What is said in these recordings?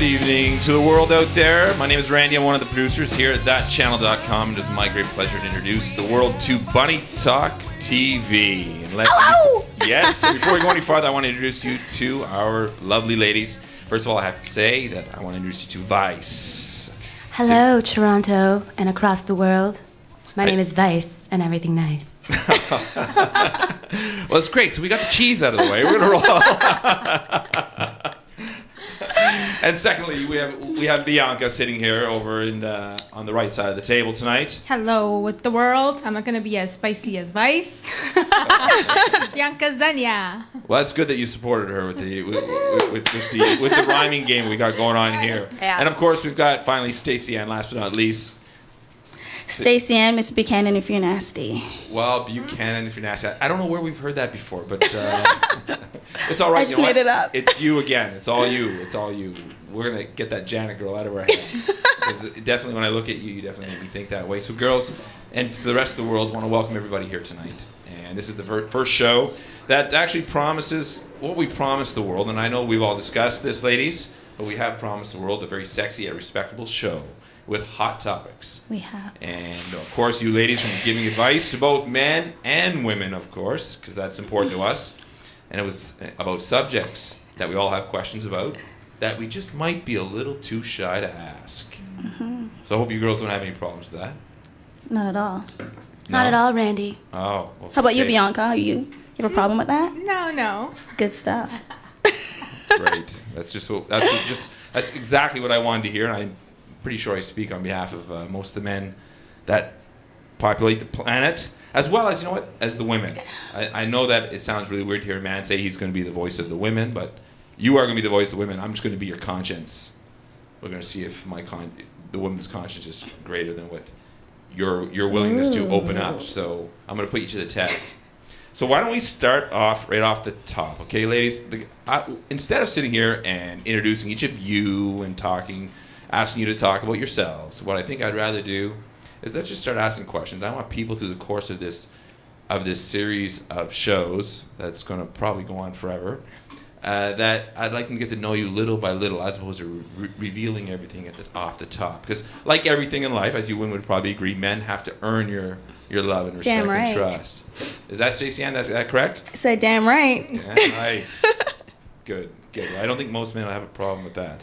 Good evening to the world out there. My name is Randy. I'm one of the producers here at ThatChannel.com. It is my great pleasure to introduce the world to Bunny Talk TV. Hello! Yes, before we go any farther, I want to introduce you to our lovely ladies. First of all, I have to say that I want to introduce you to Vice. Hello, Toronto and across the world. My name is Vice, and everything nice. Well, it's great. So we got the cheese out of the way. We're going to roll. And secondly, we have Bianca sitting here over on the right side of the table tonight. Hello with the world. I'm not going to be as spicy as Vice. Bianca Zania. Well, that's good that you supported her with the rhyming game we got going on here. Yeah. And of course, we've got finally Stacy-Ann, last but not least. Stacy-Ann, Miss Buchanan, if you're nasty. Well, Buchanan, if you're nasty. I don't know where we've heard that before, but it's all right. I just made it up. It's you again. It's all you. It's all you. We're going to get that Janet girl out of our head. Because definitely when I look at you, you definitely make me think that way. So girls, and to the rest of the world, I want to welcome everybody here tonight. And this is the first show that actually promises what we promised the world. And I know we've all discussed this, ladies, but we have promised the world a very sexy and respectable show with hot topics. We have. And of course, you ladies will be giving advice to both men and women, of course, because that's important to us. And it was about subjects that we all have questions about that we just might be a little too shy to ask. Mm-hmm. So I hope you girls don't have any problems with that. Not at all. No? Not at all, Randy. Oh. Well, How about you, okay. Bianca? You have a problem with that? No. Good stuff. Great. That's exactly what I wanted to hear, and I'm pretty sure I speak on behalf of most of the men that populate the planet, as well as, you know what, as the women. I know that it sounds really weird to hear a man say he's going to be the voice of the women, but you are going to be the voice of the women. I'm just going to be your conscience. We're going to see if the woman's conscience is greater than what your willingness to open up. So I'm going to put you to the test. So why don't we start off right off the top, okay, ladies? Instead of sitting here and introducing each of you and asking you to talk about yourselves, what I think I'd rather do is let's just start asking questions. I want people through the course of this series of shows that's going to probably go on forever, that I'd like them to get to know you little by little, as opposed to revealing everything off the top. Because like everything in life, as you women would probably agree, men have to earn your love and respect and trust. Is that Stacy-Ann? That correct? I said damn right. Damn right. Good. I don't think most men will have a problem with that.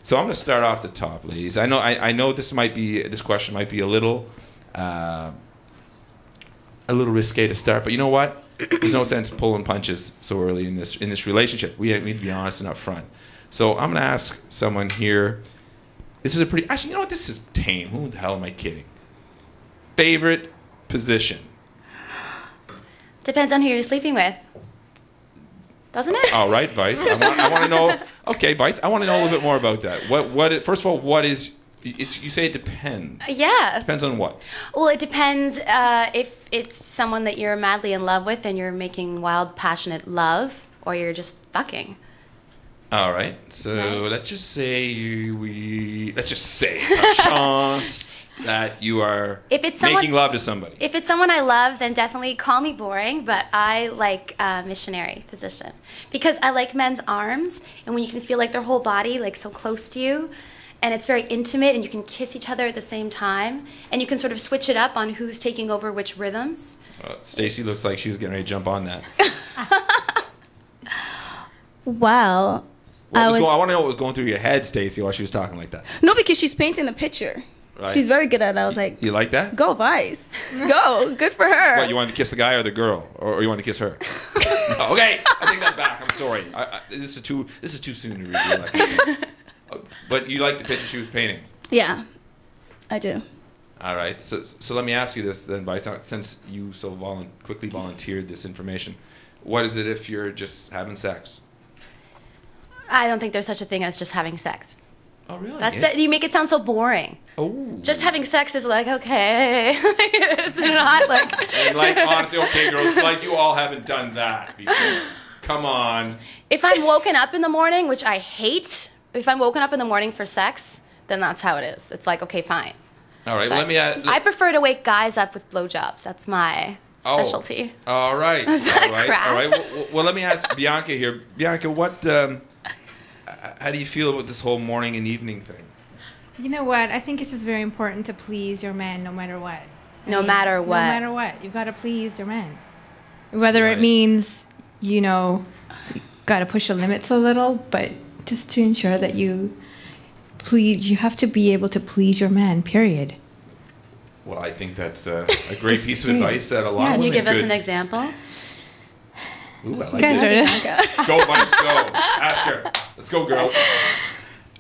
So I'm going to start off the top, ladies. I know this question might be a little risque to start, but you know what? There's no sense pulling punches so early in this relationship. We need to be honest and upfront. So I'm going to ask someone here. This is actually, you know what? This is tame. Who the hell am I kidding? Favorite position? Depends on who you're sleeping with. Doesn't it? All right, Vice. I want to know. Okay, Vice. I want to know a little bit more about that. First of all, what is? You say it depends. Yeah. Depends on what? Well, it depends if it's someone that you're madly in love with and you're making wild, passionate love, or you're just fucking. All right. So let's just say a chance that you are making love to somebody. If it's someone I love, then definitely call me boring, but I like missionary position. Because I like men's arms, and when you can feel like their whole body like so close to you, and it's very intimate, and you can kiss each other at the same time, and you can sort of switch it up on who's taking over which rhythms. Stacy looks like she was getting ready to jump on that. Wow. I want to know what was going through your head, Stacy, while she was talking like that. No, because she's painting the picture. Right. She's very good at it. I was like, you like that? Go Vice. Go. Good for her. What, you wanted to kiss the guy or the girl? Or you wanted to kiss her? No, okay, I take that back. I'm sorry. This is too soon to reveal. But you like the picture she was painting? Yeah, I do. All right. So let me ask you this then, Vice, since you so quickly volunteered this information. What is it if you're just having sex? I don't think there's such a thing as just having sex. Oh, really? You make it sound so boring. Oh. Just having sex is like, okay. It's not like... And like, honestly, okay, girls, like you all haven't done that before. Come on. If I'm woken up in the morning, which I hate, if I'm woken up in the morning for sex, then that's how it is. It's like, okay, fine. All right, well, I prefer to wake guys up with blowjobs. That's my specialty. All right. Is that crass? All right. Well, let me ask Bianca here. Bianca, what... how do you feel about this whole morning and evening thing? You know what? I think it's just very important to please your man no matter what. No matter what. No matter what. You've got to please your man. Whether Right. it means, you know, got to push your limits a little, but just to ensure that you have to be able to please your man, period. Well, I think that's a great piece of advice that a lot of Can you women give us could- an example? Ooh, I You like guys it. ready? Go, Bunnies, go. Ask her. Let's go, girls.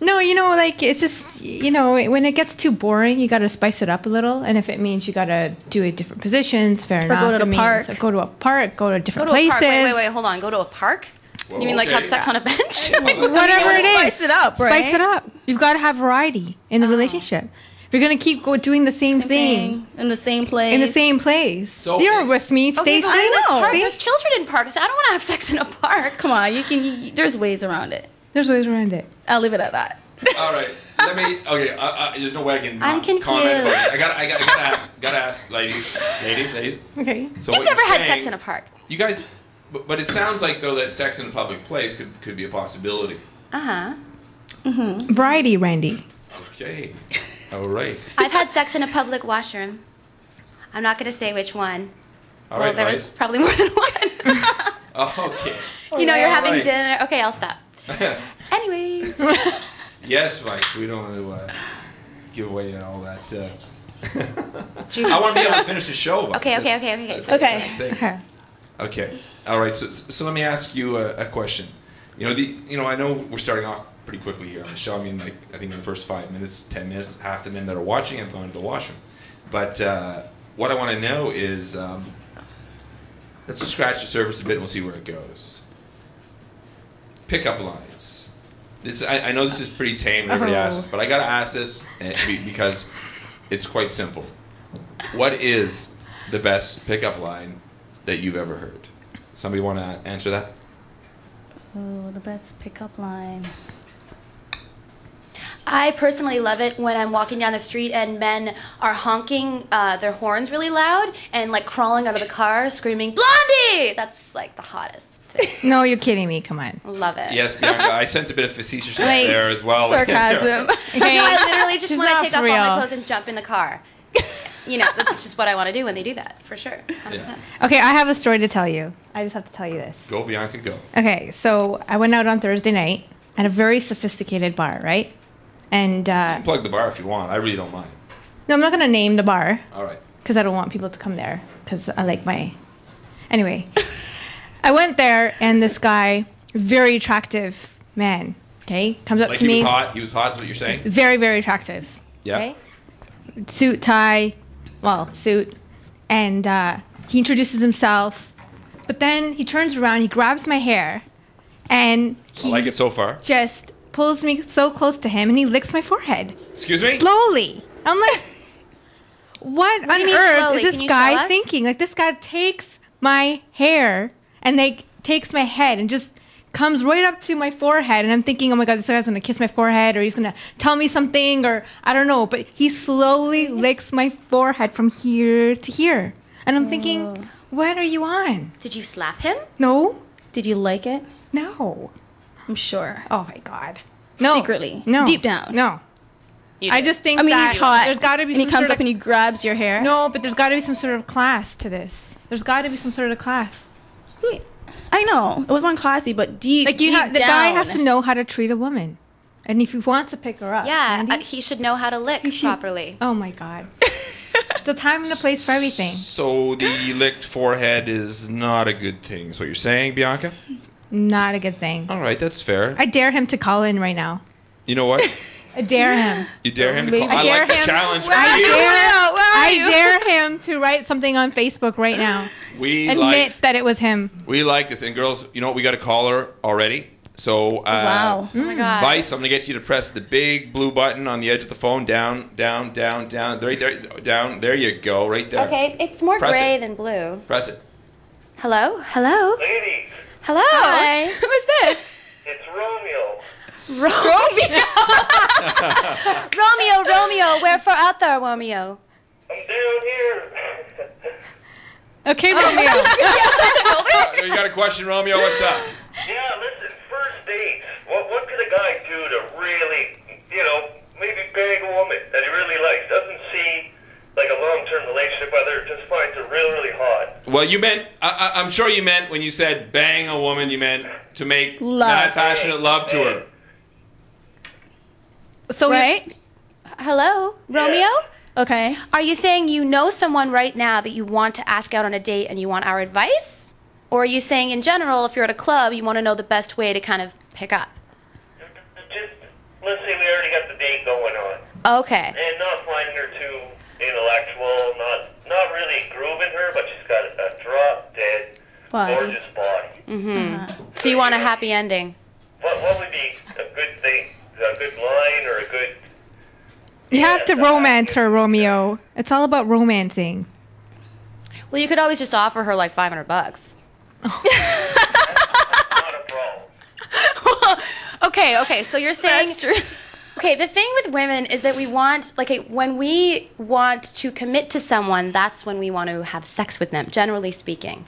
No, you know, like, it's just, you know, when it gets too boring, you got to spice it up a little. And if it means you got to do it different positions, fair enough. go to the It means- park. Go to a park, go to Go different to a places. park. Wait, hold on. Go to a park? Well, you mean like okay. have sex on a bench? Whatever it is. Spice it up, right? Spice it up. You've got to have variety in the relationship. If you're going to keep doing the same thing in the same place. in the same place. So- You're with me, Okay, Stacey. but in this park, See? there's children in parks. I don't want to have sex in a park. Come on, there's ways around it. There's ways around it. I'll leave it at that. All right. Let me. Okay. There's no way I can I'm not comment about confused. it. Gotta ask, ladies. Okay. So I've what never you're had saying- sex in a park. You guys, but it sounds like though that sex in a public place could be a possibility. Uh-huh. Variety, Randy. Okay. All right. I've had sex in a public washroom. I'm not going to say which one. All Well, right, there Vice. was probably more than one. Oh, okay. You know, you're having Alright. dinner. Okay, I'll stop. Anyways. Yes, Vice. We don't want to give away all that. Juicy I want to be able to stuff. finish the show. Vice. Okay. That's Okay. the thing. Okay. Okay. All right. So let me ask you a question. I know we're starting off pretty quickly here on the show. I mean, like I think in the first 5 minutes, 10 minutes, half the men that are watching have gone to the washroom. But what I want to know is, let's just scratch the surface a bit and we'll see where it goes. Pickup lines. I know this is pretty tame. Everybody asks this, but I gotta ask this because it's quite simple. What is the best pickup line that you've ever heard? Somebody want to answer that? Oh, the best pickup line. I personally love it when I'm walking down the street and men are honking their horns really loud and like crawling out of the car screaming, "Blondie!" That's like the hottest thing. No, you're kidding me. Come on. Love it. Yes, Bianca. I sense a bit of facetiousness Like, there as well. Sarcasm. Okay. No, I literally just She's want to not take for off all my real. clothes and jump in the car. You know, that's just what I want to do when they do that, for sure. 100%. Okay, I have a story to tell you. I just have to tell you this. Go, Bianca, go. Okay, so I went out on Thursday night at a very sophisticated bar, right? And Plug the bar if you want. I really don't mind. no, I'm not gonna name the bar All right. because I don't want people to come there because I like my. Anyway, I went there and this guy, very attractive man, okay, comes up Like to he me. was hot. He was hot. Is what you're saying? Very, very attractive. Yeah. Okay? Suit, tie, suit, and he introduces himself, but then he turns around, he grabs my hair, and I he like it so far. just pulls me so close to him, and he licks my forehead Excuse me. slowly. I'm like, what do on you mean earth slowly? is this Can you show guy us? thinking? Like, this guy takes my hair and takes my head and just comes right up to my forehead, and I'm thinking, oh my god, this guy's gonna kiss my forehead, or he's gonna tell me something, or I don't know, but he slowly licks my forehead from here to here, and I'm thinking, what are you on? Did you slap him? No, Did you like it? no, I'm sure. oh my god, no, Secretly. no, Deep down. no. You I did. just think I mean, that he's hot. there's got to be and some he comes sort up of, and he grabs your hair. no, but there's got to be some sort of class to this. There's got to be some sort of class. I know it was unclassy, but deep. Like the deep guy down. has to know how to treat a woman, and if he wants to pick her up, Yeah, Andy, he should know how to lick properly. oh my god, the time and the place for everything. So the licked forehead is not a good thing. Is what you're saying, Bianca? Not a good thing. All right, that's fair. I dare him to call in right now. You know what? I dare him. You dare him to call. I I dare like the him. challenge. I We- dare him to write something on Facebook right now. We Admit like that it was him. this. And girls, you know what? We got a caller already. So Wow. Oh my god. Vice, I'm gonna get you to press the big blue button on the edge of the phone. Down, down, down, down. Right there, down. There you go. Right there. Okay, it's more Press gray it. than blue. Press it. Hello? Hello? Ladies, Hello? Hi. Who is this? it's Romeo. Romeo, wherefore art thou, Romeo? I'm down here. Okay, Romeo. You got a question, Romeo? What's up? Yeah, listen, first date. What could a guy do to really, maybe bang a woman that he really likes? Doesn't see like a long-term relationship with her, just finds her really, really hot. Well, you meant, I'm sure you meant when you said bang a woman, you meant to make Love. mad passionate love to her. So Right? Hello, Romeo? Okay. Are you saying you know someone right now that you want to ask out on a date and you want our advice? Or are you saying in general, if you're at a club, you want to know the best way to kind of pick up? Just, let's say we already got the date going on. Okay. And not finding her too intellectual, not really grooving her, but she's got a drop-dead, Body. gorgeous body. So you want a happy ending? What would be a good thing? A good line or a good... you have to romance her, Romeo. It's all about romancing. Well, you could always just offer her like $500. Not a problem. Okay, so you're saying... That's true. Okay, the thing with women is that we want, when we want to commit to someone, that's when we want to have sex with them, generally speaking.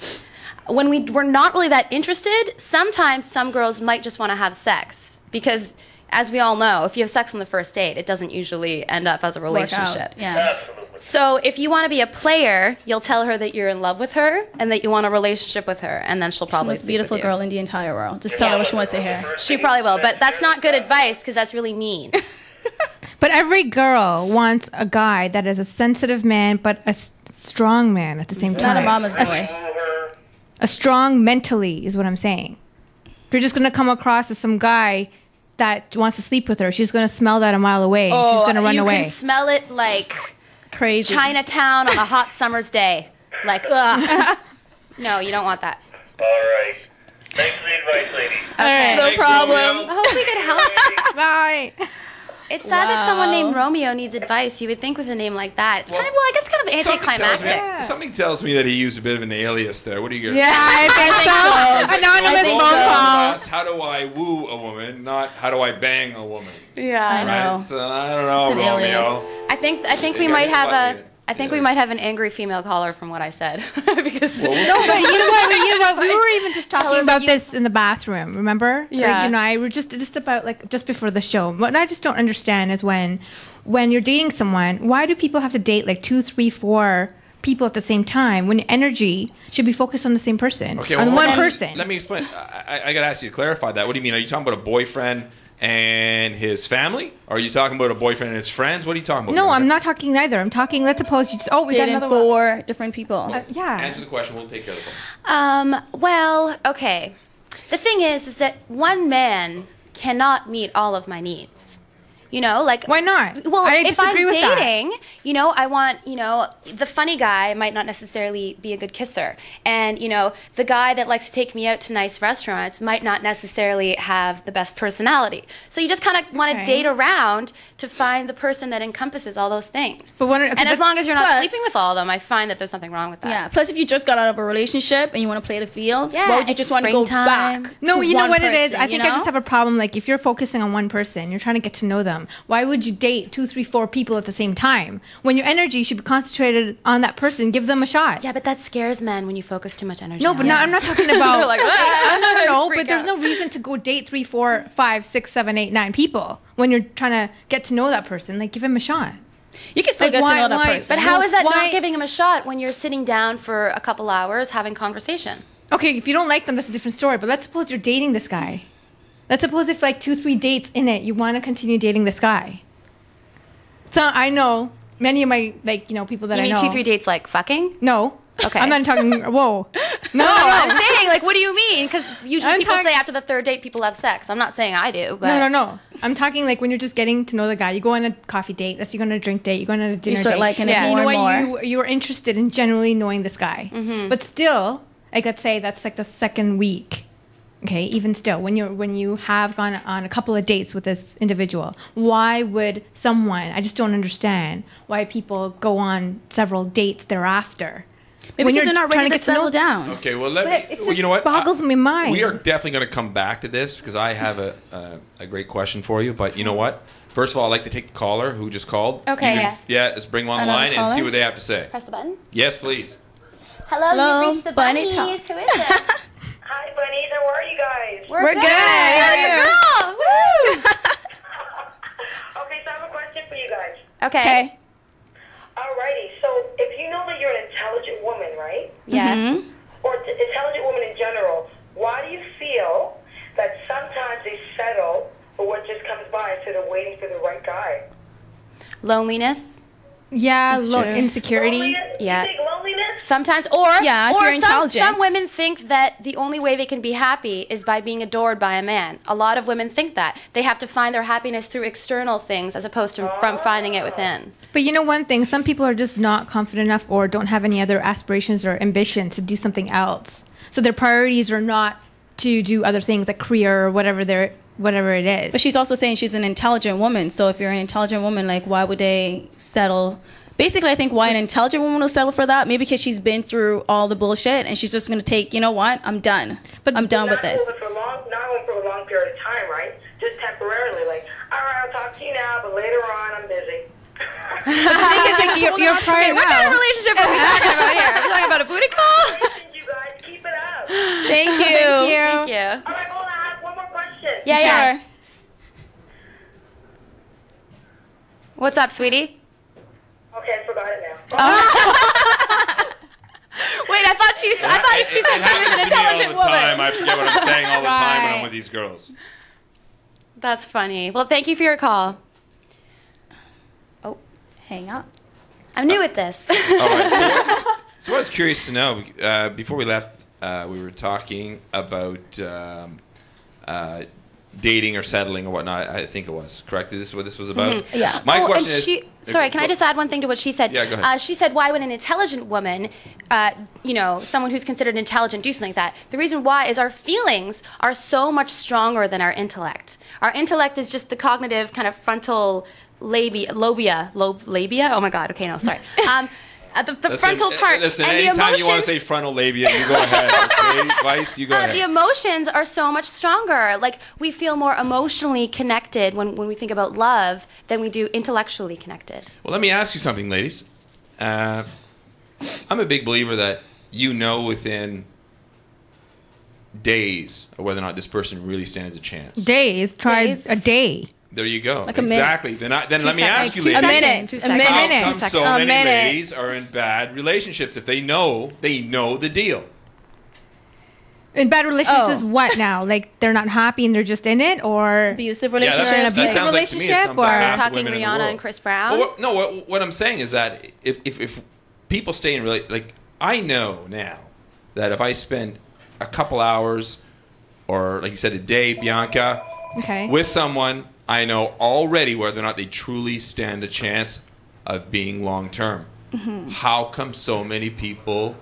When we're not really that interested, sometimes some girls might just want to have sex. Because, as we all know, if you have sex on the first date, it doesn't usually end up as a Work out. relationship. Yeah. Absolutely. So if you want to be a player, you'll tell her that you're in love with her and that you want a relationship with her, and then she'll The probably most sleep beautiful with you. girl in the entire world. Just tell her what she wants to hear. She probably will, but that's not good advice because that's really mean. But every girl wants a guy that is a sensitive man, but a strong man at the same time. Not a mama's boy. Woo her. A strong mentally is what I'm saying. If you're just going to come across as some guy that wants to sleep with her, she's going to smell that a mile away. She's going to run you away. can smell it like Crazy. Chinatown on a hot summer's day. Like, ugh. No, you don't want that. All right. Thanks for the advice, ladies. Okay. No Thanks, problem. Romeo. I hope we could help. Bye. It's sad that someone Wow. named Romeo needs advice. You would think with a name like that. It's kind of, I guess kind of anticlimactic. Something tells me that he used a bit of an alias there. What do you get? Yeah, I think so. Anonymous I think phone so. call. How do I woo a woman, not how do I bang a woman? Yeah. I know. Right? So, I don't know, It's an Romeo. alias. I think we You might guys have butt a. me. I think Yeah. we might have an angry female caller from what I said because Well, we'll No, see. but you know what? We were even just Tell her talking that about you- this in the bathroom. Remember? Yeah. Like, you and I were just about just before the show. What I just don't understand is when you're dating someone, why do people have to date like 2, 3, 4 people at the same time when your energy should be focused on the same person, Okay, on well, one let me- person? Let me explain. I got to ask you to clarify that. What do you mean? Are you talking about a boyfriend and his family? Or are you talking about a boyfriend and his friends? What are you talking about? No, Bianca? I'm not talking neither. I'm talking. Let's suppose you just. Oh, we got Dating another one. 4 different people. Yeah. Answer the question. We'll take care of the phone. well, okay. The thing is that one man cannot meet all of my needs. You know, like Why not? Well, I if I'm disagree with that. dating, I want, the funny guy might not necessarily be a good kisser. And, the guy that likes to take me out to nice restaurants might not necessarily have the best personality. So you just kind of want to Okay. date around to find the person that encompasses all those things. But okay, and as long as you're not plus- sleeping with all of them, I find that there's something wrong with that. Yeah. Plus, if you just got out of a relationship and you want to play the field, Yeah, why would you it's just want to go springtime. back? No, to you know one what it is? person, I think you I just know? have a problem. Like, if you're focusing on one person, you're trying to get to know them. Why would you date 2, 3, 4 people at the same time? When your energy should be concentrated on that person, give them a shot. Yeah, but that scares men when you focus too much energy. No, on but it. I'm not talking about. They're like, no, freak but there's out. no reason to go date 3, 4, 5, 6, 7, 8, 9 people when you're trying to get to know that person. Like, give him a shot. You can still Like, get why- to know that why- person. But how is that Why- not giving him a shot when you're sitting down for a couple hours having conversation? Okay, if you don't like them, that's a different story. But let's suppose you're dating this guy. Let's suppose if like 2, 3 dates in it, you want to continue dating this guy. So I know many of my people that You I mean know. 2, 3 dates like fucking? No. Okay. I'm not talking. Whoa. No, I'm saying like, what do you mean? Because usually I'm people talking- say after the 3rd date people have sex. I'm not saying I do, but No. I'm talking like when you're just getting to know the guy. You go on a coffee date. Let's say you go on a drink date. You go on a dinner You start date. liking it Yeah. more You know and what? more. You were interested in generally knowing this guy, but still, like let's say that's like the second week. Okay, even still, when you have gone on a couple of dates with this individual, why would someone? I just don't understand why people go on several dates thereafter. Maybe because they're not ready to settle down. Okay, well, let But me. it Well, just you know what? boggles my mind. We are definitely going to come back to this because I have a great question for you. But you know what? First of all, I'd like to take the caller who just called. Okay, You- yes. Yeah, let's bring them on the Another line and see caller? what they have to say. press the button. Yes, please. Hello, Hello, you've reached the Bunny Bunnies. Talk. Who is this? Hi, Bunnies. How are you guys? We're good. How are you? Woo! Okay, so I have a question for you guys. Okay. Alrighty, so if you know that you're an intelligent woman, right? Yeah. Mm-hmm. Or intelligent woman in general, why do you feel that sometimes they settle for what just comes by instead of waiting for the right guy? Loneliness. Yeah, That's true. insecurity. Loneliness? Yeah. You think loneliness? Sometimes, or Yeah, if or you're intelligent. some women think that the only way they can be happy is by being adored by a man. A lot of women think that they have to find their happiness through external things as opposed to from finding it within. But you know one thing, some people are just not confident enough or don't have any other aspirations or ambition to do something else. So their priorities are not to do other things like career or whatever it is. But she's also saying she's an intelligent woman. So if you're an intelligent woman, like, why would they settle? Basically, I think why an intelligent woman will settle for that, maybe because she's been through all the bullshit and she's just going to take, you know what, I'm done. But I'm done with this. Not for a long period of time, right? Just temporarily, like, all right, I'll talk to you now, but later on, I'm busy. The thing is, like, you're What prior kind of relationship are we talking about here? Are we talking about a booty call? You guys, keep it up. Thank you. Thank you. All right, hold on, I have one more question. Yeah, yeah. Sure. What's up, sweetie? Okay, I forgot it now. Wait, I thought she said she was an intelligent woman. I forget what I'm saying all the time when I'm Right. with these girls. That's funny. Well, thank you for your call. Oh, Hang up. I'm new at this. All right. So I was curious to know, before we left, we were talking about dating or settling or whatnot. I think it was, correct? Is this what this was about? Yeah. My and question is... sorry, can I just add one thing to what she said? Yeah, go ahead. She said, why would an intelligent woman, someone who's considered intelligent, do something like that? The reason why is our feelings are so much stronger than our intellect. Our intellect is just the cognitive kind of frontal labia. Oh my God. Okay, no, sorry. The frontal part. Listen, and the anytime emotions, you want to say frontal labia, you go ahead. Okay, Vice, you go ahead. the emotions are so much stronger. Like, we feel more emotionally connected when we think about love than we do intellectually connected. Well, let me ask you something, ladies. I'm a big believer that you know within days of whether or not this person really stands a chance. Days, try Days. a day. There you go. Like a minute. Exactly. Then let me ask you, Two ladies. A minute. Two A seconds. How minute. come Two so seconds. many minute. ladies are in bad relationships if they know the deal? In bad relationships Oh. is what now? Like they're not happy and they're just in it, or Abusive Yeah, relationships. You're in an that abusive sounds like to me it relationship, sounds like or- half Are the talking women in the Rihanna world. and Chris Brown? Well, what I'm saying is that if people stay in like I know now that if I spend a couple hours or like you said a day, Bianca, okay. with someone, I know already whether or not they truly stand a chance of being long term. Mm-hmm. How come so many people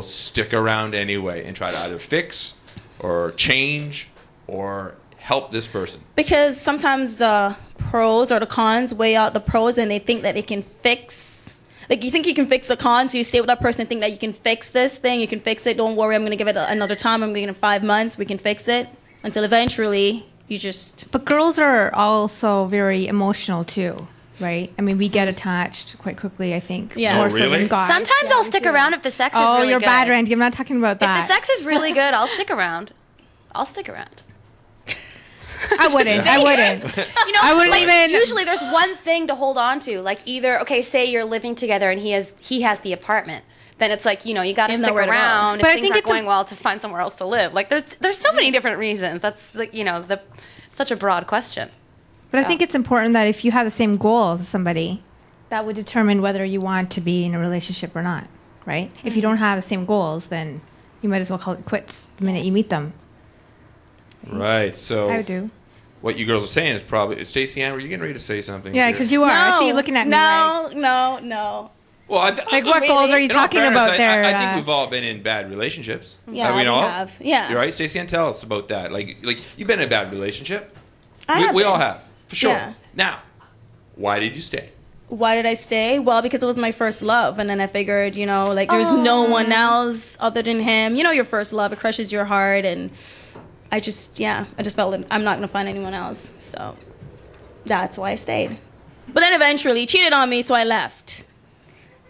stick around anyway and try to either fix or change or help this person? Because sometimes the pros or the cons weigh out the pros and they think that they can fix. Like, you think you can fix the cons, so you stay with that person and think that you can fix this thing, you can fix it, don't worry, I'm going to give it another time, I'm going to give it 5 months, we can fix it. Until eventually, you just... But girls are also very emotional too, right? I mean, we get attached quite quickly, I think. Yeah. More Oh, so really? than guys. Sometimes I'll stick around if the sex is Oh, really you're good. bad, Randy. I'm not talking about If the that. sex is really good, I'll stick around. I wouldn't. I wouldn't. You know, I wouldn't like, even- Usually, there's one thing to hold on to. Like, either, okay, say you're living together and he has the apartment. Then it's like, you got to You have stick nowhere to go. around But I if things think aren't it's a- going well to find somewhere else to live. Like, there's so many different reasons. That's like, such a broad question. But I think it's important that if you have the same goals as somebody, that would determine whether you want to be in a relationship or not, right? If you don't have the same goals, then you might as well call it quits the minute you meet them. Right. So I do. what you girls are saying is probably Stacy-Ann, were you getting ready to say something? Yeah, because you are. I see you looking at me. Like, No. Well, like what goals are you in all talking fairness, about there? I think we've all been in bad relationships. Yeah, we we all? have. Yeah. You're right, Stacy-Ann, tell us about that. Like you've been in a bad relationship. I We all haven't. have, for sure. Yeah. Now, why did you stay? Why did I stay? Well, because it was my first love. And then I figured, like, there's no one else other than him. Your first love, it crushes your heart. And I just felt like I'm not going to find anyone else. So that's why I stayed. But then eventually he cheated on me, so I left.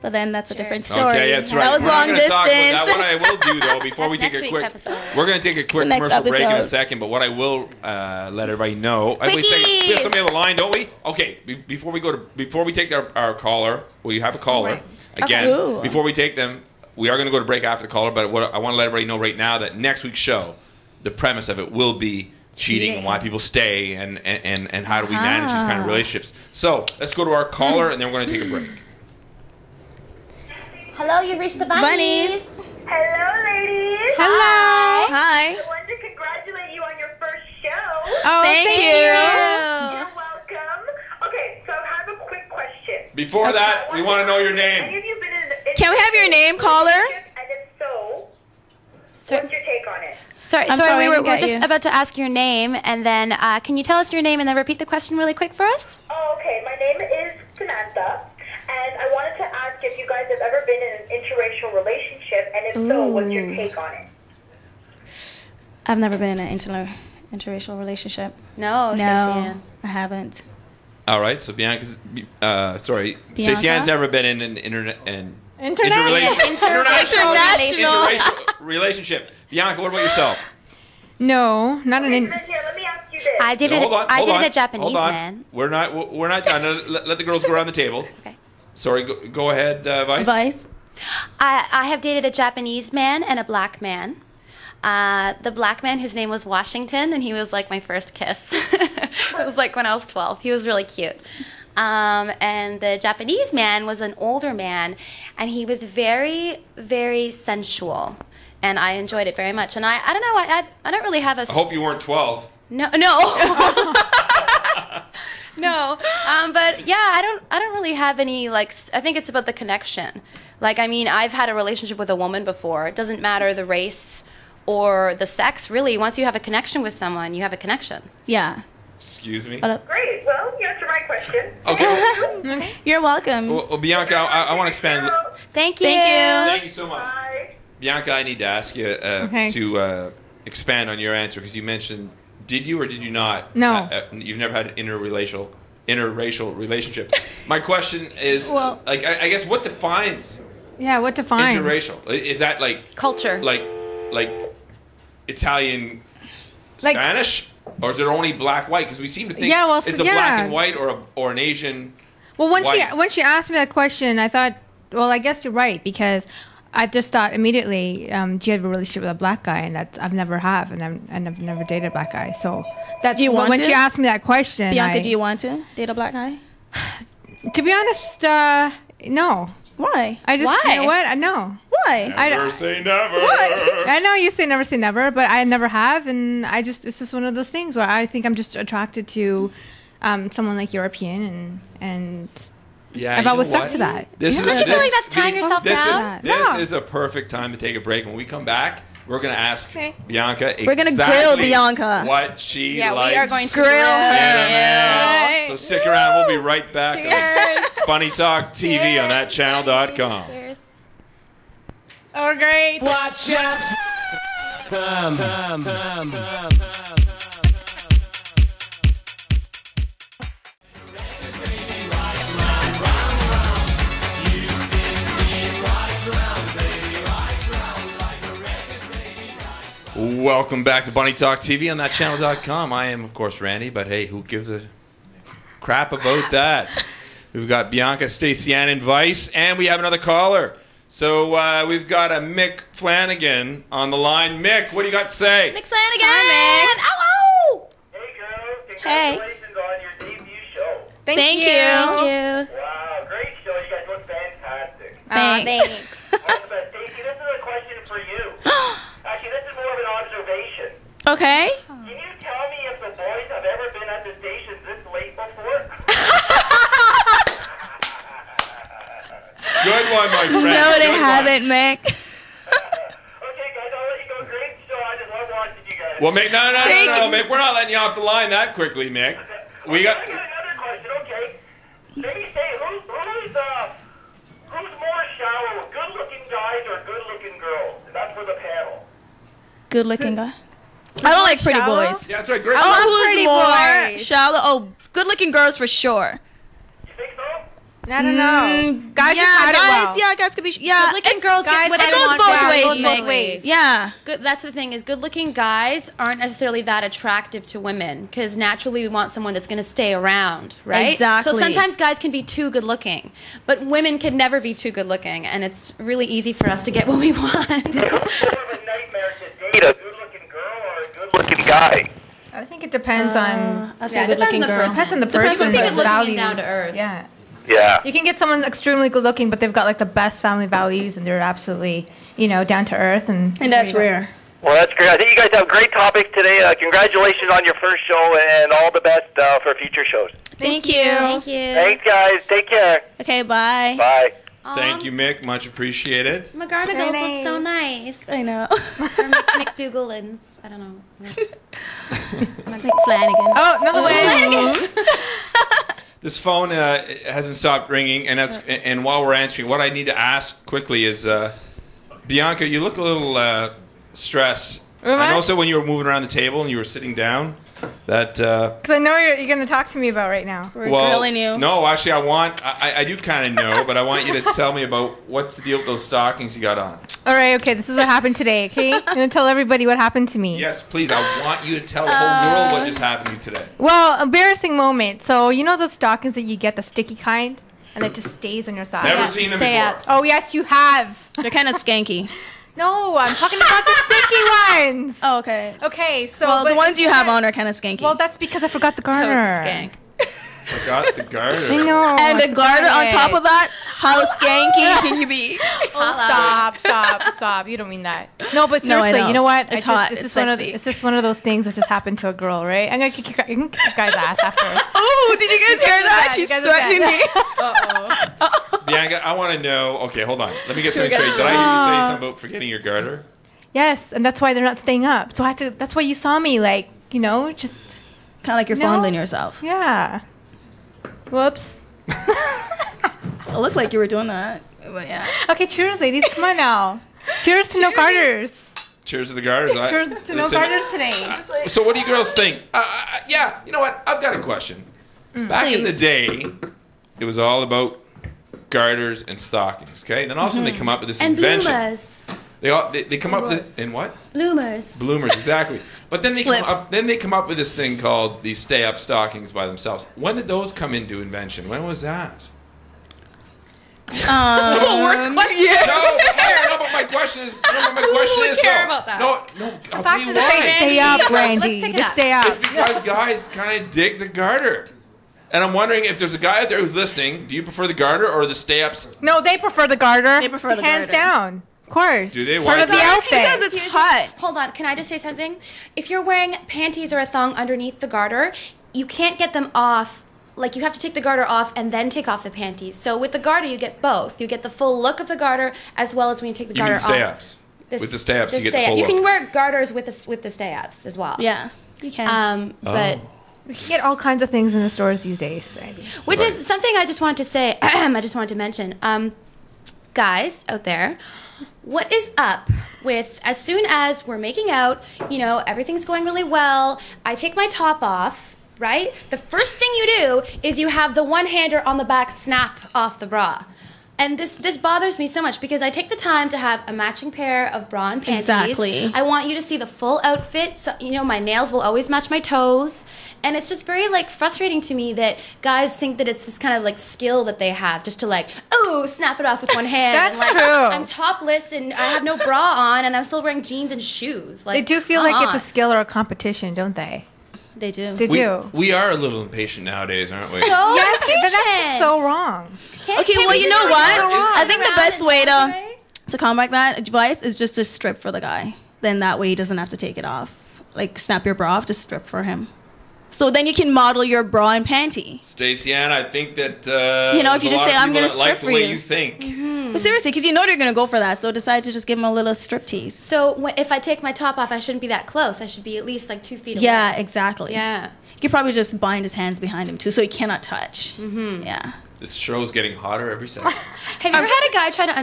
But then that's a different story. Okay, that's right. That was We're not long gonna talk about distance. that. What I will do though, before we take next a week's quick, episode. we're going to take a quick next commercial break in a episode. second. But what I will let everybody know, wait a second. We have somebody on the line, don't we? Okay. Before we take our caller, we have a caller Right. again. Okay. Before we take them, we are going to go to break after the caller. But what I want to let everybody know right now that next week's show, the premise of it will be cheating and why people stay and how do we manage these kind of relationships. So let's go to our caller and then we're going to take a break. Hello, you've reached the Bunnies. Hello, ladies. Hello. Hi. I wanted to congratulate you on your first show. Oh, Thank you. You're welcome. Okay, so I have a quick question. Before that, we want to know your Any name. of you been in Can we have your name, caller? And if so, Sorry, what's your take on it? sorry, I'm sorry, I we're didn't get just you. about to ask your name, and then can you tell us your name and then repeat the question really quick for us? Oh, okay. My name is Samantha, and I wanted to ask if you guys have ever been in an interracial relationship, and if so, what's your take on it? I've never been in an interracial relationship. No, No, Stacy-Ann. I haven't. All right, so Stacy-Ann's never been in an International. interracial relationship. Bianca, what about yourself? No, not an. Here, let me ask you this. I dated Hold on, I hold dated on, a Japanese hold on. man. We're not done. Let the girls go around the table. Okay. Sorry, go ahead, Vice. Vice? I have dated a Japanese man and a black man. The black man, his name was Washington, and he was like my first kiss. It was like when I was 12. He was really cute. And the Japanese man was an older man, and he was very, very sensual. And I enjoyed it very much. And I don't know, I don't really have a... I hope you weren't 12. No. No. But yeah, I don't really have any, like, I think it's about the connection. Like, I mean, I've had a relationship with a woman before. It doesn't matter the race or the sex, really. Once you have a connection with someone, you have a connection. Yeah. Excuse me. Great. Well, you answered my question. Okay. You're welcome. Well, Bianca, I want to expand. Thank you. Thank you. Thank you so much. Bye. Bianca, I need to ask you to expand on your answer because you mentioned, did you or did you not? No. You've never had an interracial relationship. My question is, Well- like, I guess what defines Yeah, what defines? interracial? Is that like Culture. like Italian, Like- Spanish, or is it only black white? Because we seem to think Yeah, well, it's a yeah. black and white or an Asian. Well, when White. she asked me that question, I thought, well, I guess you're right because I just thought immediately, do you have a relationship with a black guy? And that's I've never have, and I've never dated a black guy. So that's Do you want when to? she asked me that question. Bianca, do you want to date a black guy? To be honest, no. Why? I just Why? you know what? No. Why? Never say never. I know you say never, but I never have, and it's just one of those things where I think I'm just attracted to someone like European, and Yeah, I've you always know stuck what? to that. This Don't you feel like that's tying yourself down? This No. is a perfect time to take a break. When we come back, we're going to ask Okay. Bianca We're gonna grill Bianca. what she Yeah, likes. we are going to Grill her. Yeah, Right. So stick around. We'll be right back Cheers. on Funny Talk TV on thatchannel.com. Cheers. Oh, great. Watch out. Welcome back to Bunny Talk TV on thatchannel.com. I am, of course, Randy, but hey, who gives a crap about that? We've got Bianca Stacy-Ann in Vice, and we have another caller. So we've got a Mick Flanagan on the line. Mick, what do you got to say? Mick Flanagan. Ow! Hey, girls. Hey. Congratulations on your debut show. Thank you. Thank you. Wow, great show. You guys look fantastic. Thanks. But Stacey, this is a question for you. Actually, this is more of an observation. Okay. Can you tell me if the boys have ever been at the station this late before? Good one, my friend. No, they Good one. haven't, Mick. Okay, guys, I'll let you go. Great show. I just love watching you guys. Well, Mick, no, Thank you. Mick. We're not letting you off the line that quickly, Mick. We got. I got another question. Okay, maybe say who's more shallow, good-looking guys or good-looking girls? And that's for the panel. Good looking guy. I don't like pretty shallow? boys. Yeah, that's right. Great. Oh, who's pretty more boys. shallow? Oh, good looking girls for sure. You think so? I don't know. Guys yeah, just hide it guys, well. guys could be. Yeah, Good-looking girls get what it they goes want both very ways, easily. both ways. Yeah. Good, that's the thing is good-looking guys aren't necessarily that attractive to women because naturally we want someone that's going to stay around, right? Exactly. So sometimes guys can be too good-looking, but women can never be too good-looking, and it's really easy for us to get what we want. It's more of a nightmare to date a good-looking girl or a good-looking guy. I think it depends on. That's Yeah, a good depends on looking the girl. person. Depends on the Depends person. on but good looking and values. down to earth. Yeah. Yeah. You can get someone extremely good looking, but they've got like the best family values and they're absolutely, down to earth. And that's rare. Well, that's great. I think you guys have great topics today. Congratulations on your first show, and all the best for future shows. Thank you. Thank you. Thanks, guys. Take care. Okay, bye. Bye. Thank you, Mick. Much appreciated. McGarnagles was so nice. I know. Or McDougalins. I don't know. Flanagan. Oh, another way. This phone hasn't stopped ringing, and while we're answering, what I need to ask quickly is, Bianca, you look a little stressed. Am I I? noticed that when you were moving around the table and you were sitting down, that. Because I know you're going to talk to me about right now. We're grilling you. No, actually, I do kind of know, but I want you to tell me about what's the deal with those stockings you got on. All right, okay, this is what happened today, okay? I'm going to tell everybody what happened to me. Yes, please. I want you to tell the whole world what just happened to you today. Well, embarrassing moment. So, you know those stockings that you get, the sticky kind? And it just stays on your thigh? Never seen them Stay before. ups. Oh, yes, you have. They're kind of skanky. No, I'm talking about the sticky ones. Oh, okay. Okay, so. Well, the but ones you have on are kind of skanky. Well, that's because I forgot the Toad garter. skank. Forgot the garter. I know. and I the garter on forgot top it. of that, how skanky can you be? Oh, stop. You don't mean that. No, but No, I seriously, know. you know what? It's hot. It's sexy. It's just one of those things that just happened to a girl, right? I'm going to kick your guy's ass after. Oh, did you guys hear that? You She's guys are threatening bad. me. Bianca, I want to know. Okay, hold on. Let me get something straight. Did I hear you say something about forgetting your garter? Yes, and that's why they're not staying up. So I had to. That's why you saw me, just Kind of like you're No. fondling yourself. yeah. Whoops. It looked like you were doing that. But yeah. Okay, cheers, ladies. Come on now. Cheers to no garters. Cheers to the garters. Cheers to no Listen, garters today. So what do you girls think? Yeah, you know what? I've got a question. Back in the day, it was all about garters and stockings, okay? And then all of a sudden they come up with this And invention. bloomers. They come up with in what? Bloomers. Bloomers, exactly. But then they come up with this thing called the stay-up stockings by themselves. When did those come into invention? When was that? That's the worst question. No, but my question is. would care about that? No, I'll tell you why. Stay up, Let's Randy. pick it Just up. stay up. It's because guys kind of dig the garter. And I'm wondering if there's a guy out there who's listening, do you prefer the garter or the stay-ups? No, they prefer the garter. They prefer the Hands garter. down. Of course. Do they? Part Why of the is that? outfit. Because it's hot. Hold on, can I just say something? If you're wearing panties or a thong underneath the garter, you can't get them off. Like, you have to take the garter off and then take off the panties. So with the garter, you get both. You get the full look of the garter as well as when you take the You garter mean off. stay-ups. With the stay-ups, you get the stay-up. full You can look. wear garters with the stay-ups as well. Yeah, you can. But We can get all kinds of things in the stores these days, Randy. which Right. is something I just wanted to say. I just wanted to mention, guys out there, what is up with as soon as we're making out, everything's going really well, I take my top off, right? The first thing you do is you have the one-hander on the back snap off the bra. And this bothers me so much because I take the time to have a matching pair of bra and panties. Exactly. I want you to see the full outfit. So, my nails will always match my toes. And it's just very, frustrating to me that guys think that it's this kind of, skill that they have just to, snap it off with one hand. That's and, true. I'm topless and I have no bra on and I'm still wearing jeans and shoes. They do feel like it's a skill or a competition, don't they? They do. They do. We are a little impatient nowadays, aren't we? So Yes, but that's impatient. so wrong. Okay, well, you know what? I think the best way to to combat that advice is just to strip for the guy. Then that way he doesn't have to take it off. Like, snap your bra off, just strip for him. So then you can model your bra and panty. Stacy-Ann, I think that if you just say, "I'm gonna strip like the for way you." you think. But seriously, because you know they're going to go for that. So decide to just give him a little strip tease. So if I take my top off, I shouldn't be that close. I should be at least 2 feet away. Yeah, exactly. Yeah. You could probably just bind his hands behind him too, so he cannot touch. Mm-hmm. Yeah. This show's getting hotter every second. Have you ever had a guy try to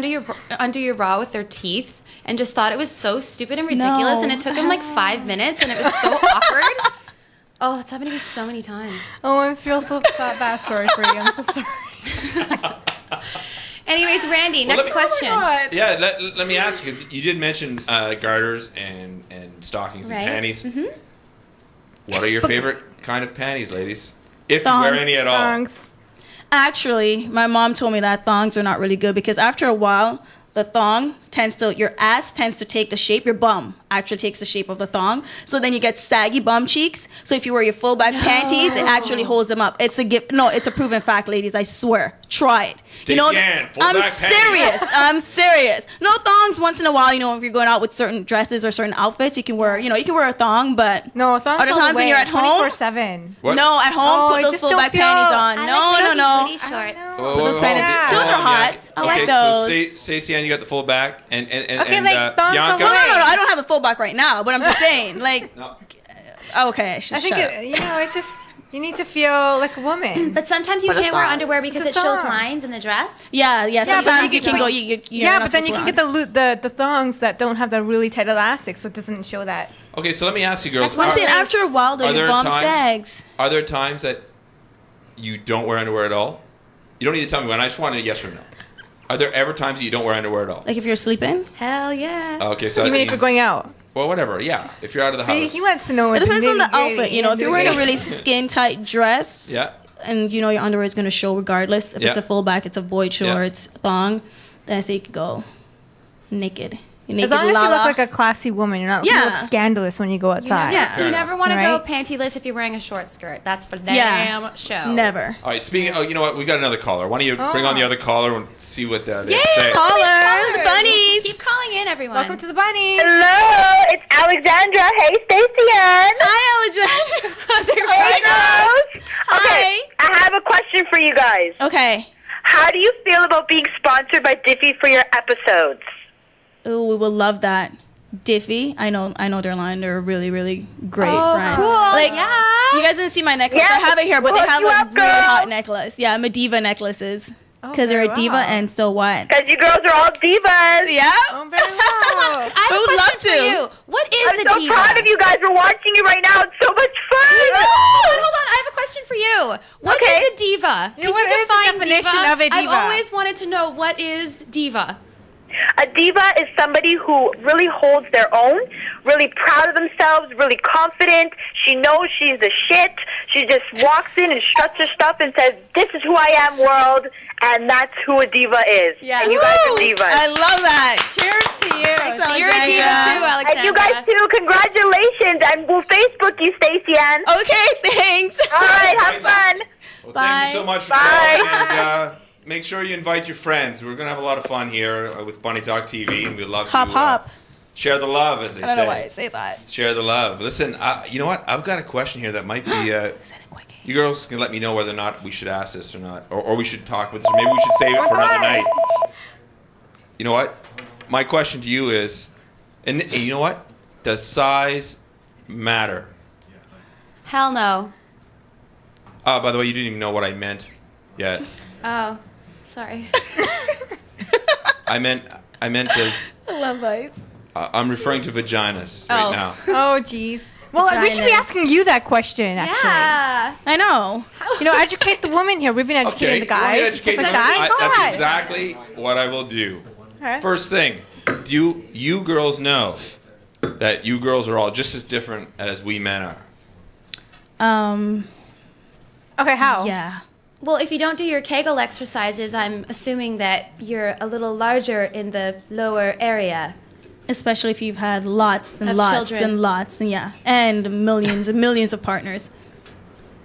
undo your bra with their teeth and just thought it was so stupid and ridiculous, No. and it took him 5 minutes and it was so awkward? Oh, that's happened to me so many times. Oh, I feel so bad. Sorry for you. I'm so sorry. Anyways, Randy, next question. Yeah, let me ask you, because you did mention garters and stockings and panties. What are your favorite kind of panties, ladies? If you wear any at all. Thongs. Actually, my mom told me that thongs are not really good because after a while, the thong tends to, your ass tends to take the shape, your bum actually takes the shape of the thong. So then you get saggy bum cheeks. So if you wear your full back panties, it actually holds them up. It's a gift. No, it's a proven fact, ladies. I swear. Try it. Stacy-Ann, full I'm back serious. panties. I'm serious. No thongs once in a while, if you're going out with certain dresses or certain outfits, you can wear, you can wear a thong, but No, thongs other times when you're at home, 24/7. What? no, at home, put those full back panties on. No. Booty shorts. Those panties, those are hot. I like those. So Stacy-Ann, you got the full back, and Okay, like thongs Bianca. away. No, I don't have the full back right now, but I'm just saying, like, No. okay, I should I think shut up. it's just you need to feel like a woman. But sometimes you But a can't wear thong. underwear because It's it a shows thong. lines in the dress. Yeah, but sometimes you you can can- go, Yeah, but then you can get the thongs that don't have the really tight elastics, so it doesn't show that. Okay, so let me ask you, girls. That's one I'm saying Are- after a while, though, are your there bum times- sags. Are there times that you don't wear underwear at all? You don't need to tell me when. I just want a yes or no. Are there ever times that you don't wear underwear at all? Like if you're sleeping? Hell yeah. Okay, so Even if you're going out. Well, whatever. Yeah, if you're out of the See, house. he wants to know. It depends on the nitty-gritty. outfit, If you're wearing a really skin-tight dress, Yeah. and your underwear is going to show regardless. If Yeah. it's a full back, it's a void Yeah. shorts, thong, then I say you could go naked. As Naked long as you lala. look like a classy woman, you're not Yeah. you look scandalous when you go outside. Yeah. Fair You enough. never want to go Right? pantyless if you're wearing a short skirt. That's for Yeah. damn show. Never. All right. Speaking. Oh, you know what? We got another caller. Why don't you bring on the other caller and see what they have to say? Caller, the bunnies. Keep calling in, everyone. Welcome to the Bunnies. Hello, it's Alexandra. Hey, Stacy-Ann. Hi, Alexandra. Hey, girls. Okay, Hi. I have a question for you guys. Okay. How do you feel about being sponsored by Diffie for your episodes? Ooh, we will love that. Diffie, I know their line. They're a really, really great brand. cool. Like, Yeah. you guys didn't see my necklace. Yeah, I have it here, but they hook have you a up, really girl. hot necklace. Yeah, Mediva necklaces. Because they're a very diva, well. and so what? Because you girls are all divas. Yeah. Oh, very well. I have I a would question love for to. you. What is I'm a so diva? proud of you guys. We're watching you right now. It's so much fun. Hold on. I have a question for you. What is Okay. a diva? Can what you is the define definition diva? of a I've diva? always wanted to know what is diva. A diva is somebody who really holds their own, really proud of themselves, really confident. She knows she's the shit. She just walks in and struts her stuff and says, "This is who I am, world," and that's who a diva is. Yes. And you guys are I divas. love that. Cheers to you. Thanks, You're a diva too, Alexandra. And you guys too, congratulations. And we'll Facebook you, Stacy-Ann. Okay, thanks. All right, have fun. Well, Bye. thank you so much for Bye. calling, and make sure you invite your friends. We're gonna have a lot of fun here with Bunny Talk TV, and we'd love Hop, to hop. share the love, as they I don't know why say. I say that. Share the love. Listen, you know what? I've got a question here that might be. You girls can let me know whether or not we should ask this or not, or we should talk with this, or maybe we should save it for another night. You know what? My question to you is, and you know what? Does size matter? Hell no. Oh, by the way, you didn't even know what I meant yet. Oh, sorry. I meant does. I love ice. I'm referring to vaginas right Oh. now. Oh, jeez. Well, we should be Vaginas. asking you that question, actually. Yeah. I know. Educate the woman here. We've been educating the you want me guys. to educate Stuff them? like that. Go That's ahead. exactly what I will do. Okay. First thing, do you girls know that you girls are all just as different as we men are? Okay, how? Yeah. Well, if you don't do your Kegel exercises, I'm assuming that you're a little larger in the lower area. Especially if you've had lots and Of lots children. and lots and and millions and millions of partners.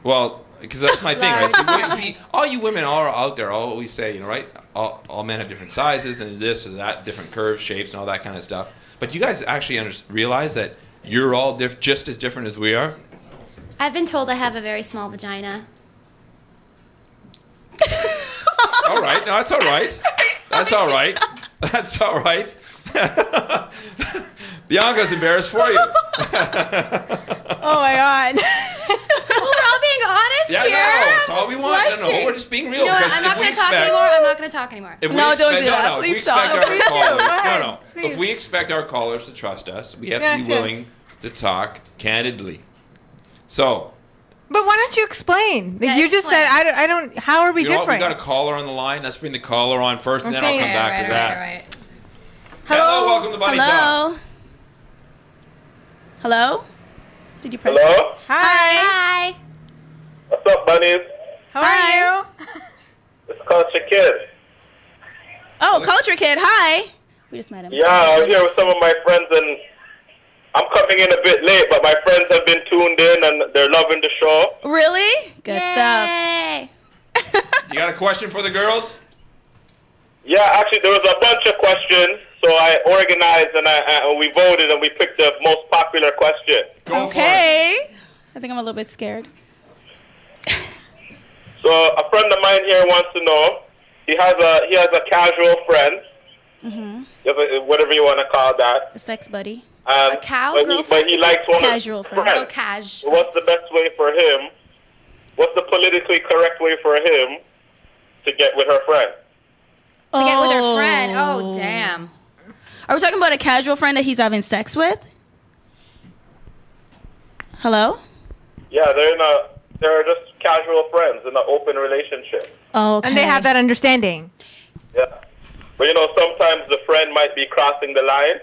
Well, because that's my thing, right? See, all you women are out there always say, right? All men have different sizes and this or that, different curves, shapes, and all that kind of stuff. But you guys actually realize that you're all just as different as we are? I've been told I have a very small vagina. All right, no, that's all right. That's all right. That's all right. Bianca's embarrassed for you. Oh, my God. Well, we're all being honest Yeah, here. no, that's all we want. No, Blushing. we're just being real. You know what? because I'm not if we going to talk expect- anymore. I'm not going to talk anymore. If we No, don't expect, do that. No, Please we stop. expect our Please callers. do. Go ahead. No. Please. If we expect our callers to trust us, we have Yes, to be yes. willing to talk candidly. So, But why don't you explain? Yeah, You just said explain. I don't. How are we You know what? We different? got a caller on the line. Let's bring the caller on first, and then I'll Okay. come back to that. Right. Hello, welcome to Bunny Talk. Hello. Hello. Did you press? Hello? Hi. Hi. What's up, Bunnies? How are you? It's Culture Kid. Oh, Culture Kid. Hi. We just met him. Yeah, I'm here with some of my friends, and I'm coming in a bit late, but my friends have been tuned in, and they're loving the show. Really? Good stuff. Yay. You got a question for the girls? Yeah, actually, there was a bunch of questions, so I organized, and we voted, and we picked the most popular question. Go Okay. I think I'm a little bit scared. So a friend of mine here wants to know. He has a casual friend, whatever you want to call that. A sex buddy. A cow but girlfriend? he likes one Casual of his friend. friends. Oh, cash. So what's the best way for him? What's the politically correct way for him to get with her friend? To get with her friend. Oh, damn. Are we talking about a casual friend that he's having sex with? Hello? Yeah, they're just casual friends in an open relationship. Oh, okay. And they have that understanding. Yeah. But you know, sometimes the friend might be crossing the line.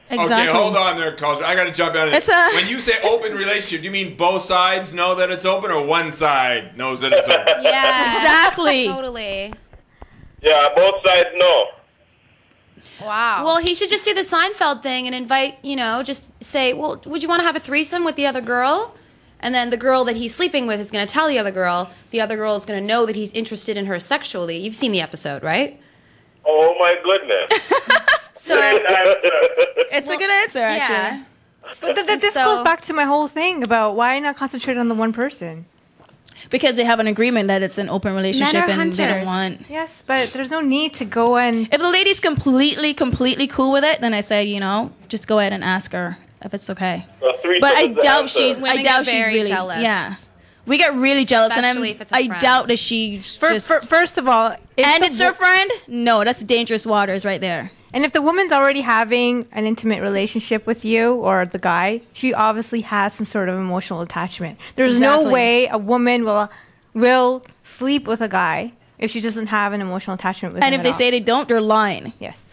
Exactly. Okay, hold on there, Culture. I got to jump out of It's this. a- When you say open relationship, do you mean both sides know that it's open, or one side knows that it's open? Yeah. Exactly. Totally. Yeah, both sides know. Wow. Well, he should just do the Seinfeld thing and invite, just say, well, would you want to have a threesome with the other girl? And then the girl that he's sleeping with is going to tell the other girl is going to know that he's interested in her sexually. You've seen the episode, right? Oh my goodness. So, It's a good answer, actually. yeah. But this So- goes back to my whole thing about why not concentrate on the one person. Because they have an agreement that it's an open relationship Men are and they don't hunters. want... Yes, but there's no need to go and. If the lady's completely cool with it, then I say, just go ahead and ask her if it's okay. So threesome But I is the doubt answer. she's. Women I doubt get she's very really. jealous. Yeah, we get really jealous, Especially and if it's a I friend. doubt that she's just. First of all, and it's her friend. No, that's dangerous waters right there. And if the woman's already having an intimate relationship with you or the guy, she obviously has some sort of emotional attachment. There's no Exactly. way a woman will sleep with a guy if she doesn't have an emotional attachment with him. And if at they all. say they don't, they're lying. yes,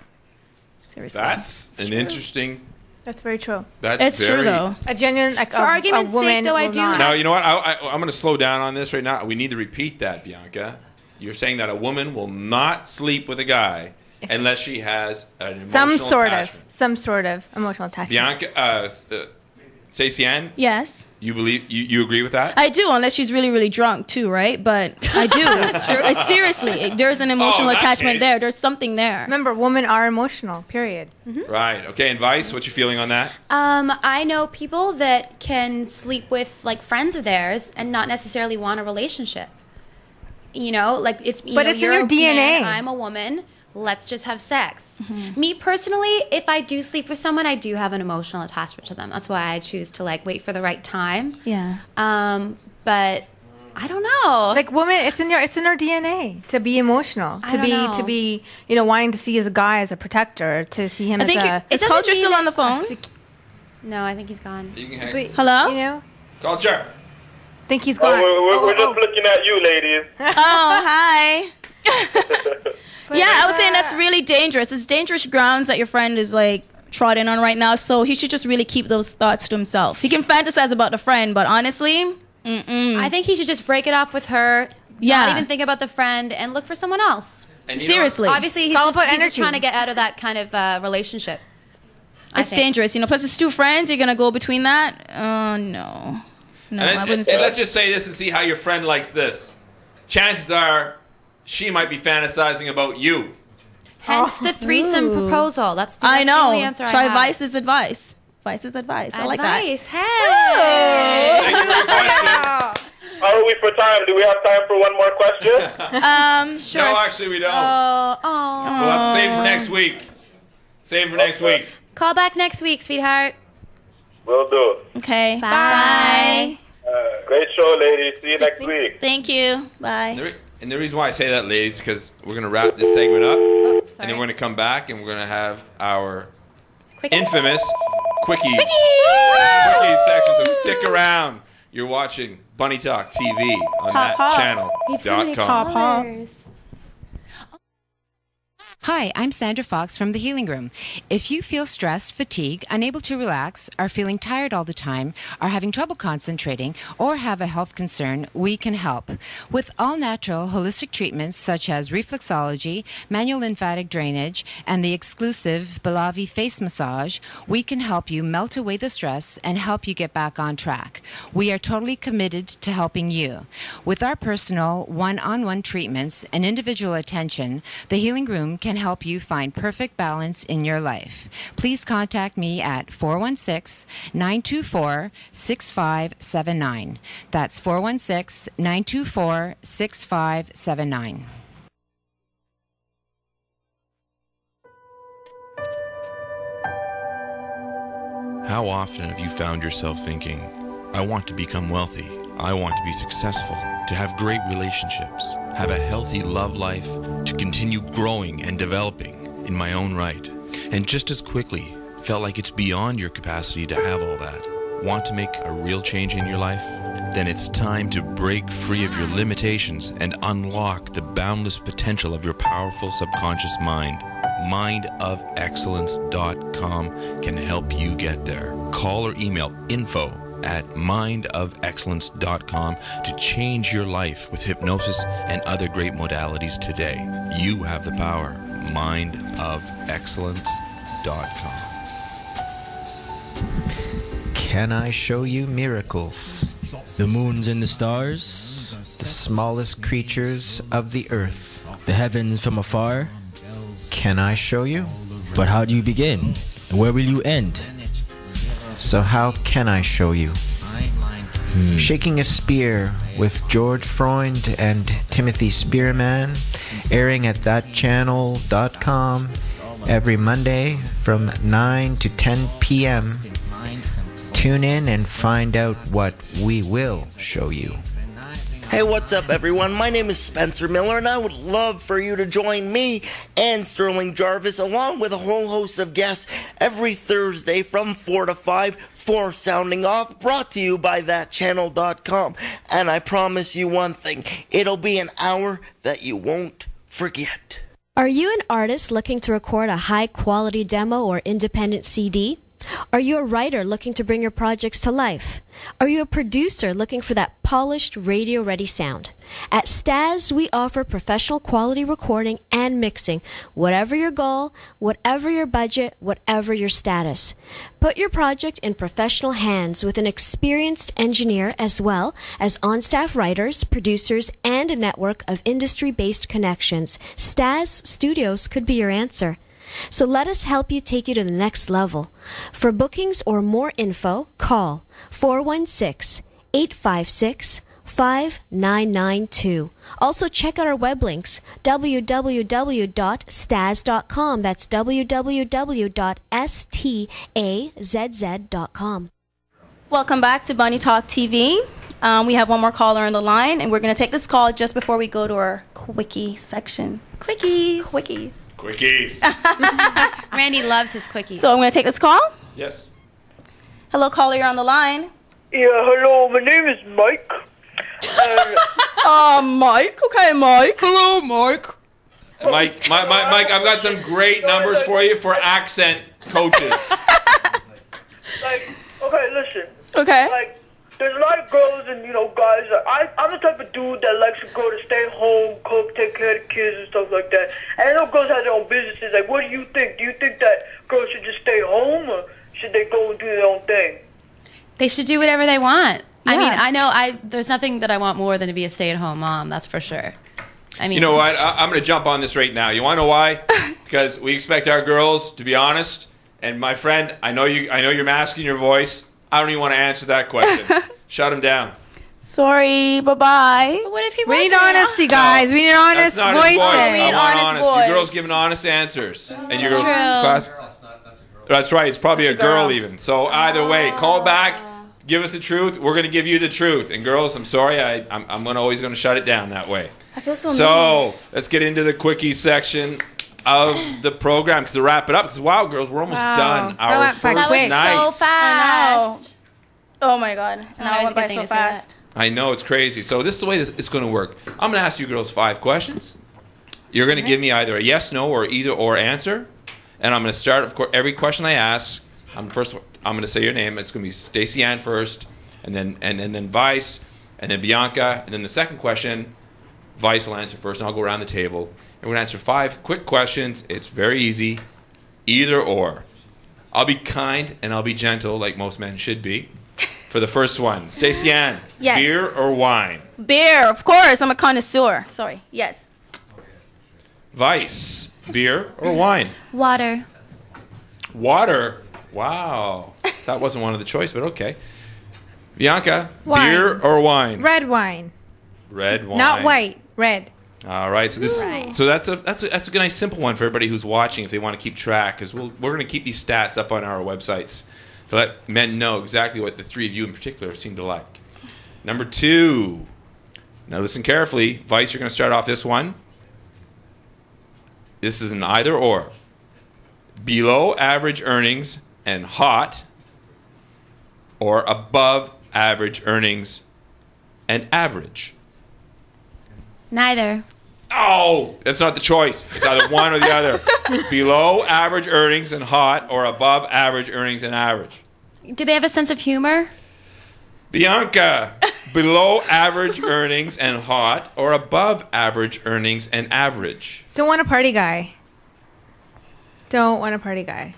Seriously, That's an interesting. that's very true. That's it's very, true though. A genuine, like, For argument's a woman sake, though, I will do not. Now, you know what? I'm going to slow down on this right now. We need to repeat that, Bianca. You're saying that a woman will not sleep with a guy unless she has an emotional attachment. some sort of emotional attachment. Bianca, Stacy-Ann, Yes, you believe you agree with that? I do, unless she's really, really drunk too, right? But I do. Seriously, there's an emotional in that attachment case. there. There's something there. Remember, women are emotional. Period. Right. Okay. And Vice, what's your feeling on that? I know people that can sleep with like friends of theirs and not necessarily want a relationship. Like it's. But it's in you're your a DNA. man, I'm a woman. Let's just have sex. Me personally, if I do sleep with someone, I do have an emotional attachment to them. That's why I choose to wait for the right time. Yeah. But I don't know. Like women, it's in our DNA to be emotional, I don't know. to be wanting to see as a guy as a protector, to see him I as think a. is doesn't Culture mean still that- on the phone? No, I think he's gone. You can hang. but, Hello? Culture. Think he's Oh, gone. we're just looking at you, ladies. Oh, hi. Yeah, I was saying that's really dangerous. It's dangerous grounds that your friend is trotting on right now. So he should just really keep those thoughts to himself. He can fantasize about the friend, but honestly, I think he should just break it off with her. Yeah. Not even think about the friend and look for someone else. And you know what? seriously, Obviously, he's all just, about he's just energy. trying to get out of that kind of relationship. I it's think. dangerous. Plus it's two friends. You're gonna go between that? Oh no, no, I wouldn't And say let's that. just say this and see how your friend likes this. Chances are, she might be fantasizing about you. Hence the threesome Ooh. proposal. That's the, I that's the only know. answer Try I have. Vice's advice. Vice's advice. I like that. Advice. Hey. Thank you for your question. How are we for time? Do we have time for one more question? Sure. No, actually, we don't. Oh. We'll have to save it for next week. Save it for next week. Call back next week, sweetheart. Will do. Okay. Bye. Great show, ladies. See you next week. Thank you. Bye. And the reason why I say that, ladies, because we're going to wrap this segment up, Oh, sorry. and then we're going to come back, and we're going to have our Quick. infamous quickies. Quickie. Quickie section, so stick around. You're watching Bunny Talk TV on Hop, hop. We have so many thatchannel.com. callers. Hi, I'm Sandra Fox from the Healing Room. If you feel stressed, fatigue, unable to relax, are feeling tired all the time, are having trouble concentrating, or have a health concern, we can help. With all-natural holistic treatments such as reflexology, manual lymphatic drainage, and the exclusive Balavi face massage, we can help you melt away the stress and help you get back on track. We are totally committed to helping you. With our personal one-on-one treatments and individual attention, the Healing Room can help you find perfect balance in your life. Please contact me at 416-924-6579. That's 416-924-6579. How often have you found yourself thinking, I want to become wealthy, I want to be successful, to have great relationships, have a healthy love life, to continue growing and developing in my own right, and just as quickly felt like it's beyond your capacity to have all that? Want to make a real change in your life? Then it's time to break free of your limitations and unlock the boundless potential of your powerful subconscious mind. MindofExcellence.com can help you get there. Call or email info@mindofexcellence.com to change your life with hypnosis and other great modalities today. You have the power. Mindofexcellence.com. Can I show you miracles? The moons and the stars, The smallest creatures of the earth. the heavens from afar. Can I show you? But how do you begin? And where will you end? So how can I show you? Shaking a Spear with George Freund and Timothy Spearman, airing at thatchannel.com every Monday from 9 to 10 p.m. Tune in and find out what we will show you. Hey, what's up, everyone? My name is Spencer Miller, and I would love for you to join me and Sterling Jarvis, along with a whole host of guests, every Thursday from 4 to 5 for Sounding Off, brought to you by ThatChannel.com. And I promise you one thing, it'll be an hour that you won't forget. Are you an artist looking to record a high-quality demo or independent CD? Are you a writer looking to bring your projects to life? Are you a producer looking for that polished, radio-ready sound? At Staz, we offer professional quality recording and mixing, whatever your goal, whatever your budget, whatever your status. Put your project in professional hands with an experienced engineer as well as on-staff writers, producers, and a network of industry-based connections. Staz Studios could be your answer. So let us help you take you to the next level. For bookings or more info, call 416-856-5992. Also check out our web links, www.staz.com. That's www.stazz.com. Welcome back to Bunny Talk TV. We have one more caller on the line, and we're going to take this call just before we go to our quickie section. Quickies. Randy loves his quickies. So I'm going to take this call. Yes. Hello, caller, you're on the line. Yeah, hello, my name is Mike. Mike. Okay, Mike. Hello, Mike. Mike, I've got some great numbers for you for accent coaches. Okay, listen. Okay. There's a lot of girls and, guys. I'm the type of dude that likes to go to stay home, cook, take care of the kids and stuff like that. And I know girls have their own businesses. What do you think? Do you think that girls should just stay home, or should they go and do their own thing? They should do whatever they want. Yeah. I mean, I know there's nothing that I want more than to be a stay-at-home mom, that's for sure. I mean, You know what? I'm going to jump on this right now. You want to know why? Because we expect our girls to be honest. And my friend, I know you're masking your voice. I don't even want to answer that question. Shut him down. Sorry, bye-bye. But what if he We need wasn't? honesty, guys. We need honest That's not his voices. voice. I need want honest honest. voice. You girls giving honest answers. And your girls True. class. That's right. It's probably a girl even. So either way, call back. Give us the truth. We're going to give you the truth. And girls, I'm sorry. I'm always going to shut it down that way. I feel so So let's get into the quickie section of the program to wrap it up. Because wow, girls, we're almost done. That Our went by first quick. That was night. so fast. Oh my God. And not I always went a good by thing so to say that. fast. I know, it's crazy. So this is the way it's going to work. I'm going to ask you girls 5 questions. You're going to give me either a yes, no, or either or answer. And I'm going to start, of course, every question I ask. I'm going to say your name. It's going to be Stacy-Ann first, and then Vice, and then Bianca, and then the second question, Vice will answer first, and I'll go around the table. And we're going to answer 5 quick questions. It's very easy. Either or. I'll be kind and I'll be gentle, like most men should be. For the first one, Stacy-Ann, Yes. beer or wine? Beer, of course. I'm a connoisseur. Sorry. Yes. Vice, beer or wine? Water. Water. Wow. That wasn't one of the choice, but okay. Bianca, Wine. beer or wine? Red wine. Red wine. Not white. Red. All right. So that's a nice simple one for everybody who's watching if they want to keep track, because we're going to keep these stats up on our websites to let men know exactly what the 3 of you in particular seem to like. Number 2. Now listen carefully. Vice, you're going to start off this one. This is an either or. Below average earnings and hot, or above average earnings and average? Neither. Oh, that's not the choice. It's either one or the other. Below average earnings and hot, or above average earnings and average? Do they have a sense of humor? Bianca, below average earnings and hot, or above average earnings and average? Don't want a party guy. Don't want a party guy.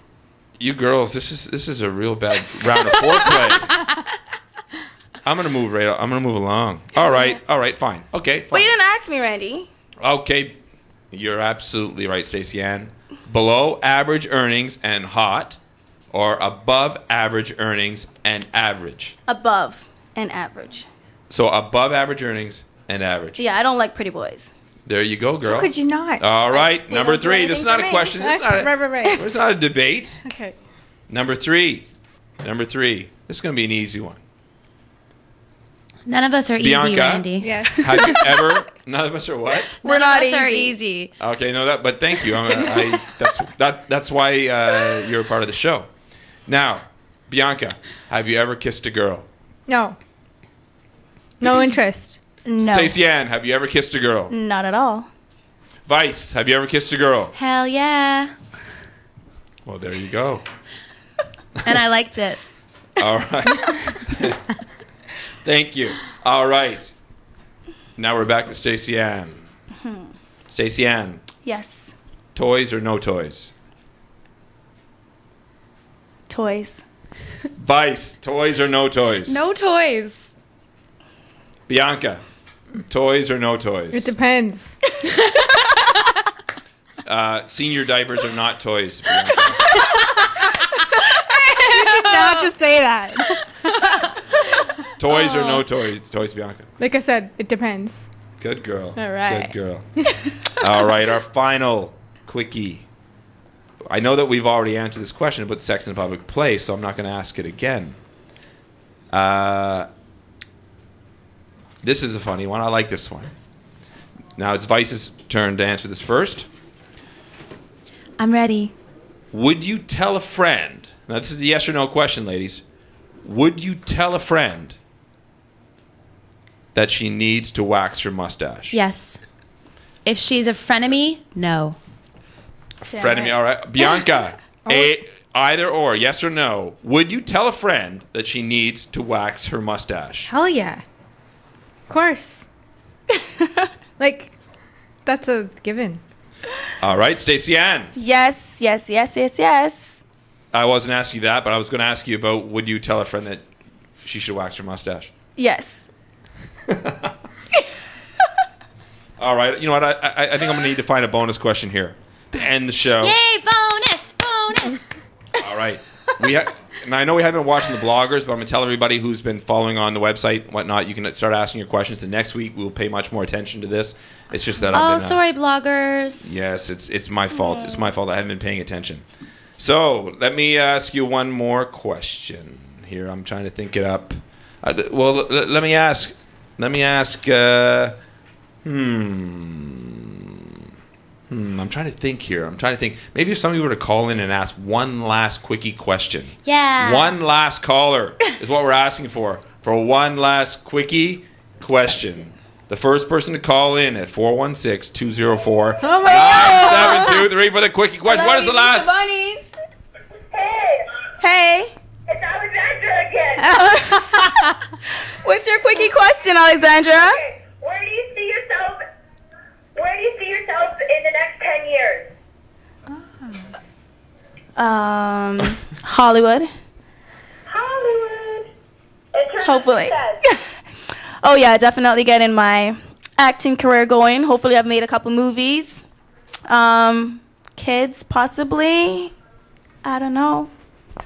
You girls, this is a real bad round of foreplay. I'm gonna move along. All right, fine. Okay, fine. But you didn't ask me, Randy. Okay, you're absolutely right, Stacy-Ann. Below average earnings and hot, or above average earnings and average? Above and average. So above average earnings and average. Yeah, I don't like pretty boys. There you go, girl. How could you not? All right, They number don't do 3. This is not a anything for me. question. This is not a, Right. It's not a debate. Okay. Number 3. This is going to be an easy one. None of us are Bianca? easy, Randy. Yes. Have you ever? None of us are what? We're None not of us are easy. easy. Okay, no, but thank you. That's why you're a part of the show. Now, Bianca, have you ever kissed a girl? No. No interest. No. Stacy-Ann, have you ever kissed a girl? Not at all. Vice, have you ever kissed a girl? Hell yeah. Well, there you go. And I liked it. All right. Thank you. All right. Now we're back to Stacy-Ann. Stacy-Ann, Yes. toys or no toys? Toys. Vice, toys or no toys? No toys. Bianca, toys or no toys? It depends. Senior diapers are not toys, Bianca. Not to say that. Toys or no toys? Toys, Bianca. Like I said, it depends. Good girl. All right. Good girl. All right, our final quickie. I know that we've already answered this question about sex in a public place, so I'm not going to ask it again. This is a funny one. I like this one. Now it's Vice's turn to answer this first. I'm ready. Would you tell a friend? Now this is the yes or no question, ladies. Would you tell a friend that she needs to wax her mustache? Yes. If she's a frenemy, no. Frenemy, all right. Bianca, either or, yes or no. Would you tell a friend that she needs to wax her mustache? Hell yeah. Of course. Like, that's a given. All right, Stacy-Ann. Yes, yes, yes, yes, yes. I wasn't asking you that, but I was going to ask you about would you tell a friend that she should wax her mustache? Yes. All right, you know what? I think I'm going to need to find a bonus question here to end the show. Yay, bonus, bonus. All right. And I know we haven't been watching the bloggers, but I'm going to tell everybody who's been following on the website and whatnot, you can start asking your questions. The next week, we'll pay much more attention to this. It's just that I've been... sorry, bloggers. Yes, it's my fault. It's my fault. I haven't been paying attention. So, let me ask you one more question here. I'm trying to think it up. Let me ask... I'm trying to think here. Maybe if somebody were to call in and ask one last quickie question. Yeah. One last caller is what we're asking for. For one last quickie question. The first person to call in at 416-204-9723 for the quickie question. What is the last? Bunnies. Hey, Hey. it's Alexandra again. What's your quickie question, Alexandra? Okay, where do you see yourself in the next 10 years? Hollywood. Hollywood. In terms of Hopefully. success. Oh yeah, definitely getting my acting career going. Hopefully I've made a couple movies. Kids, possibly. I don't know.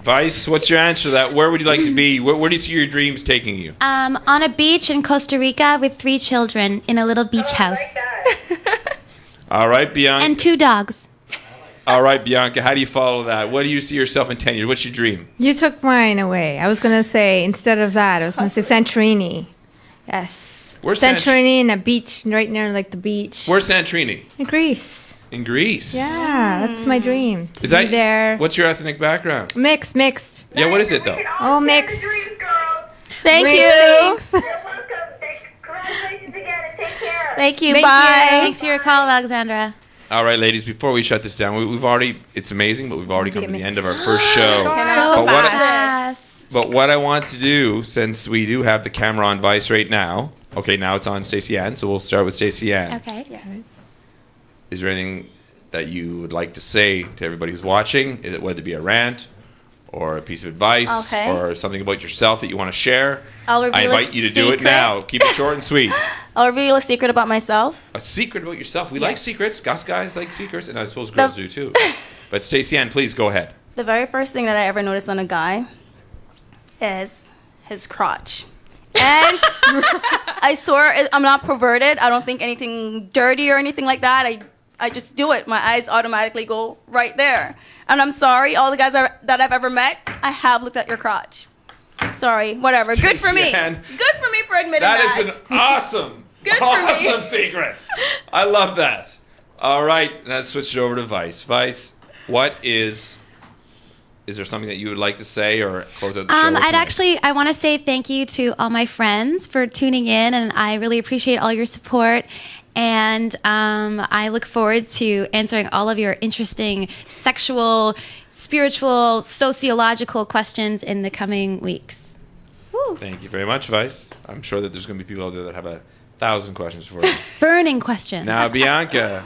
Vice, what's your answer to that? Where would you like to be? Where do you see your dreams taking you? On a beach in Costa Rica with 3 children in a little beach house. All right, Bianca. And 2 dogs. All right, Bianca, how do you follow that? What do you see yourself in 10 years? What's your dream? You took mine away. I was going to say, instead of that, I was going to say Santorini. Yes. Where's Santorini in a beach, right near like the beach. Where's Santorini? In Greece. In Greece. Yeah, that's my dream. To Is that be there. What's your ethnic background? Mixed. Yeah, what is it though? Oh, mixed. Thank you. You're welcome. Congratulations again and take care. Thank you. Thank Bye. Thanks for your call, Alexandra. All right, ladies, before we shut this down, we've already, it's amazing, but we've already come to the end of our first show. So fast. But what I want to do, since we do have the camera on Vice right now, okay, now it's on Stacy-Ann, so we'll start with Stacy-Ann. Okay. Yes. Is there anything that you would like to say to everybody who's watching, whether it be a rant or a piece of advice or something about yourself that you want to share? I'll reveal I invite you to do it now. Keep it short and sweet. I'll reveal a secret about myself. A secret about yourself. We like secrets. Us guys like secrets, and I suppose girls do too. But Stacy-Ann, please go ahead. The very first thing that I ever noticed on a guy is his crotch. And I swear, I'm not perverted. I don't think anything dirty or anything like that. I just do it. My eyes automatically go right there. And I'm sorry, all the guys that I've ever met, I have looked at your crotch. Sorry, whatever. Good for me. Stacy-Ann, Good for me for admitting that. That is an awesome, awesome secret. I love that. All right, let's switch it over to Vice. Vice, what is there something that you would like to say or close out the show with? I want to say thank you to all my friends for tuning in, and I really appreciate all your support. And I look forward to answering all of your interesting sexual, spiritual, sociological questions in the coming weeks. Woo. Thank you very much, Vice. I'm sure that there's going to be people out there that have 1,000 questions for you. Burning questions. Now, Bianca.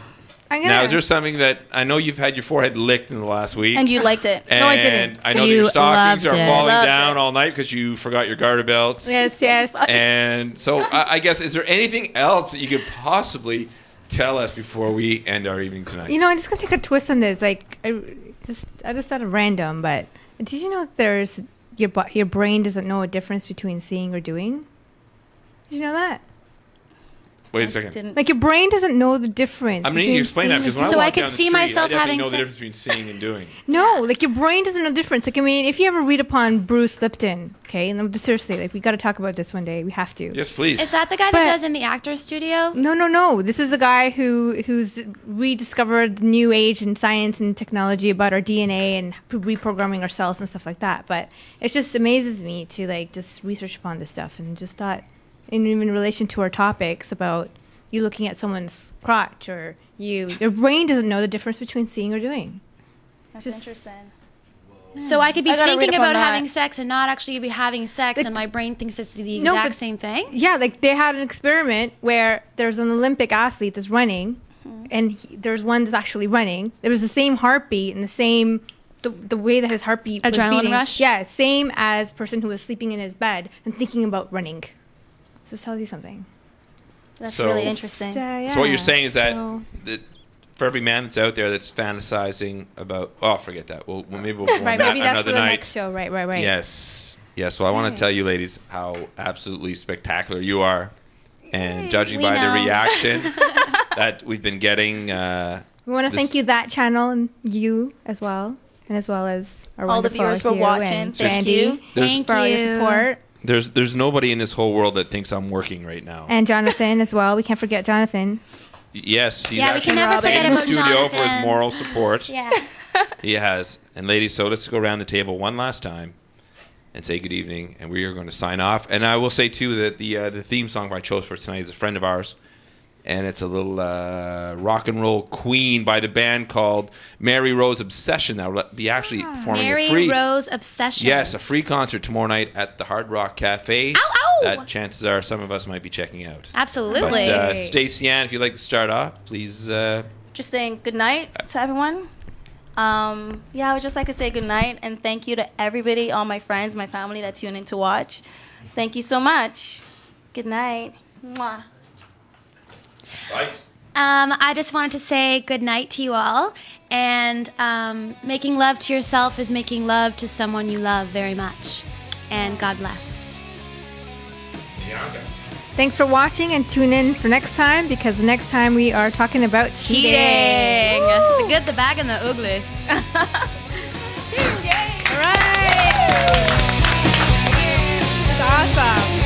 Now, is there something that I know you've had your forehead licked in the last week? And you liked it. And No, I didn't. I know that your stockings are falling down all night because you forgot your garter belts. Yes. And so I guess, is there anything else that you could possibly tell us before we end our evening tonight? You know, I'm just going to take a twist on this. Like, I just thought of random, but did you know there's your brain doesn't know a difference between seeing or doing? Did you know that? Wait a second. Like, your brain doesn't know the difference. I'm going to need you to explain that because when I walk down the street, I definitely know the difference between seeing and doing. No, like, your brain doesn't know the difference. Like, I mean, if you ever read upon Bruce Lipton, okay, and seriously, like, we got to talk about this one day. We have to. Yes, please. Is that the guy that does in the actor's studio? No. This is a guy who's rediscovered the new age in science and technology about our DNA and reprogramming our cells and stuff like that. But it just amazes me to, like, just research upon this stuff and just thought, in even relation to our topics about you looking at someone's crotch or your brain doesn't know the difference between seeing or doing. That's interesting. So I could be thinking about that. having sex and not actually be having sex, and my brain thinks it's the exact same thing? Yeah, like they had an experiment where there's an Olympic athlete that's running, and there's one that's actually running. There was the same heartbeat and the same... The way that his heartbeat was Adrenaline beating. rush? Yeah, same as person who was sleeping in his bed and thinking about running. So this tells you something. That's really interesting. So what you're saying is that for every man that's out there that's fantasizing about, forget that. Maybe we'll go on right, that maybe that's another for the night. next show. Right. Yes. Well, I want to tell you, ladies, how absolutely spectacular you are, and judging by the reaction that we've been getting, we want to thank you, that channel, and you as well, and as well as our all the viewers for watching. Thank you. Thank for all your you. support. There's nobody in this whole world that thinks I'm working right now. And Jonathan as well. We can't forget Jonathan. Yes, he's Yeah, we actually can never forget in the about studio for his Jonathan. moral support. Yeah. He has. And ladies, so let's go around the table one last time and say good evening, and we are going to sign off. And I will say, too, that the theme song I chose for tonight is a friend of ours, and it's a little rock and roll queen by the band called Mary Rose Obsession. That will be actually performing Mary a free... Rose Obsession. Yes, a free concert tomorrow night at the Hard Rock Cafe. Ow, ow! That chances are some of us might be checking out. Absolutely. But Stacy-Ann, if you'd like to start off, please... Just saying good night to everyone. Yeah, I would just like to say good night and thank you to everybody, all my friends, my family that tune in to watch. Thank you so much. Good night. Mwah. I just wanted to say good night to you all. And making love to yourself is making love to someone you love very much. And God bless. Bianca. Thanks for watching, and tune in for next time, because next time we are talking about cheating. The good, the bad, and the ugly. Cheers. Yay. All right. That's awesome.